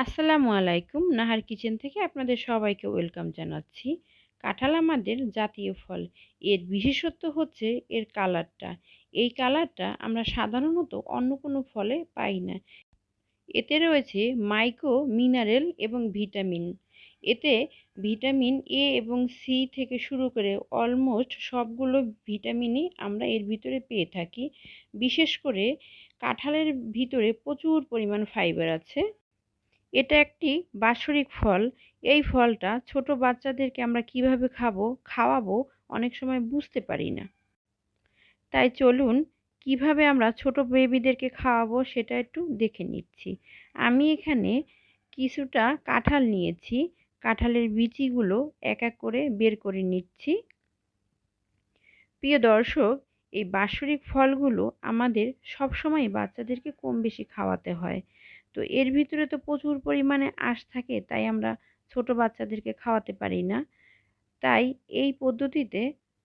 আসসালামু আলাইকুম। নাহার কিচেন থেকে আপনাদের সবাইকে ওয়েলকাম জানাচ্ছি। কাঁঠাল আমাদের জাতীয় ফল। এর বিশেষত্ব হচ্ছে এর কালারটা। এই কালারটা আমরা সাধারণত অন্য কোনো ফলে পাই না। এতে রয়েছে মাইক্রো মিনারেল এবং ভিটামিন। এতে ভিটামিন এ এবং সি থেকে শুরু করে অলমোস্ট সবগুলো ভিটামিনই আমরা এর ভিতরে পেয়ে থাকি। বিশেষ করে কাঁঠালের ভিতরে প্রচুর পরিমাণ ফাইবার আছে। এটা একটি বাৎসরিক ফল। এই ফলটা ছোট বাচ্চাদেরকে আমরা কিভাবে খাওয়াবো অনেক সময় বুঝতে পারি না। তাই চলুন কিভাবে আমরা ছোট বেবিদেরকে খাওয়াবো সেটা একটু দেখে নিচ্ছি। আমি এখানে কিছুটা কাঁঠাল নিয়েছি। কাঁঠালের বিচিগুলো এক এক করে বের করে নিচ্ছি। প্রিয় দর্শক, এই বাৎসরিক ফলগুলো আমাদের সবসময় বাচ্চাদেরকে কম বেশি খাওয়াতে হয়। তো এর ভিতরে তো প্রচুর পরিমাণে আঁশ থাকে, তাই আমরা ছোট বাচ্চাদেরকে খাওয়াতে পারি না। তাই এই পদ্ধতিতে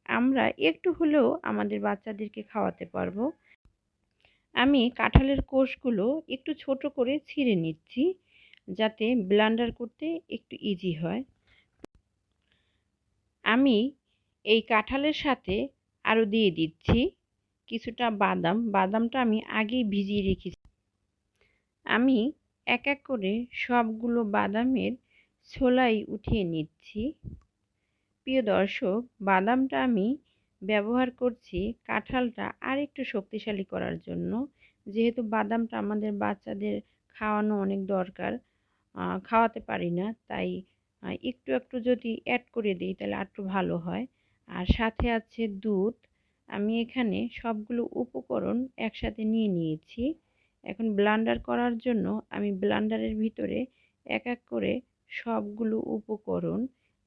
আমরা একটু হলেও আমাদের বাচ্চাদেরকে খাওয়াতে পারবো। আমি কাঁঠালের কোষগুলো একটু ছোট করে ছিঁড়ে নিচ্ছি, যাতে ব্লেন্ডার করতে একটু ইজি হয়। আমি এই কাঁঠালের সাথে আরও দিয়ে দিচ্ছি কিছুটা বাদাম। বাদামটা আমি আগেই ভিজিয়ে রেখেছি। আমি এক এক করে সবগুলো বাদামের ছোলাই উঠিয়ে নিচ্ছি। প্রিয় দর্শক, বাদামটা আমি ব্যবহার করছি কাঁঠালটা আরেকটু শক্তিশালী করার জন্য। যেহেতু বাদামটা আমাদের বাচ্চাদের খাওয়ানো অনেক দরকার, খাওয়াতে পারি না, তাই একটু একটু যদি অ্যাড করে দিই তাহলে আরেকটু ভালো হয়। আর সাথে আছে দুধ। আমি এখানে সবগুলো উপকরণ একসাথে নিয়ে নিয়েছি। এখন ব্লেন্ডার করার জন্য আমি ব্লেন্ডারের ভিতরে এক এক করে সবগুলো উপকরণ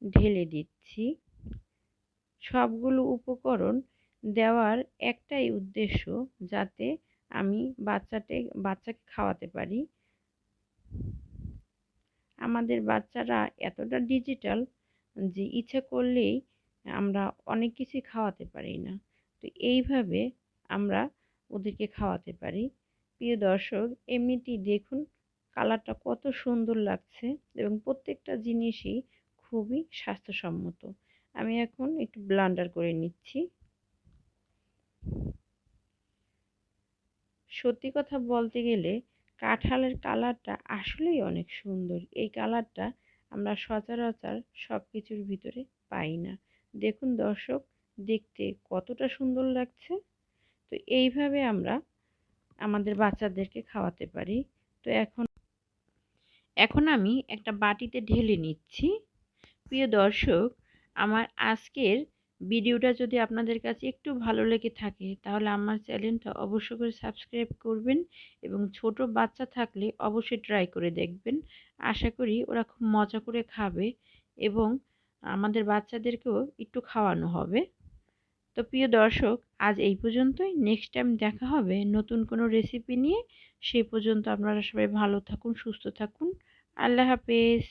ঢেলে দিচ্ছি। সবগুলো উপকরণ দেওয়ার একটাই উদ্দেশ্য, যাতে আমি বাচ্চাকে খাওয়াতে পারি। আমাদের বাচ্চারা এতটা ডিজিটাল যে ইচ্ছা করলেই আমরা অনেক কিছুই খাওয়াতে পারি না। তো এইভাবে আমরা ওদেরকে খাওয়াতে পারি। প্রিয় দর্শক, এমনিতেই দেখুন কালারটা কত সুন্দর লাগছে এবং প্রত্যেকটা জিনিসই খুবই স্বাস্থ্যসম্মত। আমি এখন একটু ব্লেন্ডার করে নিচ্ছি। সত্যি কথা বলতে গেলে কাঁঠালের কালারটা আসলেই অনেক সুন্দর। এই কালারটা আমরা সচরাচর সব কিছুর ভিতরে পাই না। দেখুন দর্শক, দেখতে কতটা সুন্দর লাগছে। তো এইভাবে আমরা আমাদের বাচ্চাদেরকে খাওয়াতে পারি। তো এখন আমি একটা বাটিতে ঢেলে নিচ্ছি। প্রিয় দর্শক, আমার আজকের ভিডিওটা যদি আপনাদের কাছে একটু ভালো লেগে থাকে তাহলে আমার চ্যানেলটা অবশ্যই করে সাবস্ক্রাইব করবেন এবং ছোট বাচ্চা থাকলে অবশ্যই ট্রাই করে দেখবেন। আশা করি ওরা খুব মজা করে খাবে এবং আমাদের বাচ্চাদেরকেও একটু খাওয়ানো হবে। তো প্রিয় দর্শক, আজ এই পর্যন্তই। নেক্সট টাইম দেখা হবে নতুন কোনো রেসিপি নিয়ে। সেই পর্যন্ত আপনারা সবাই ভালো থাকুন, সুস্থ থাকুন। আল্লাহ হাফেজ।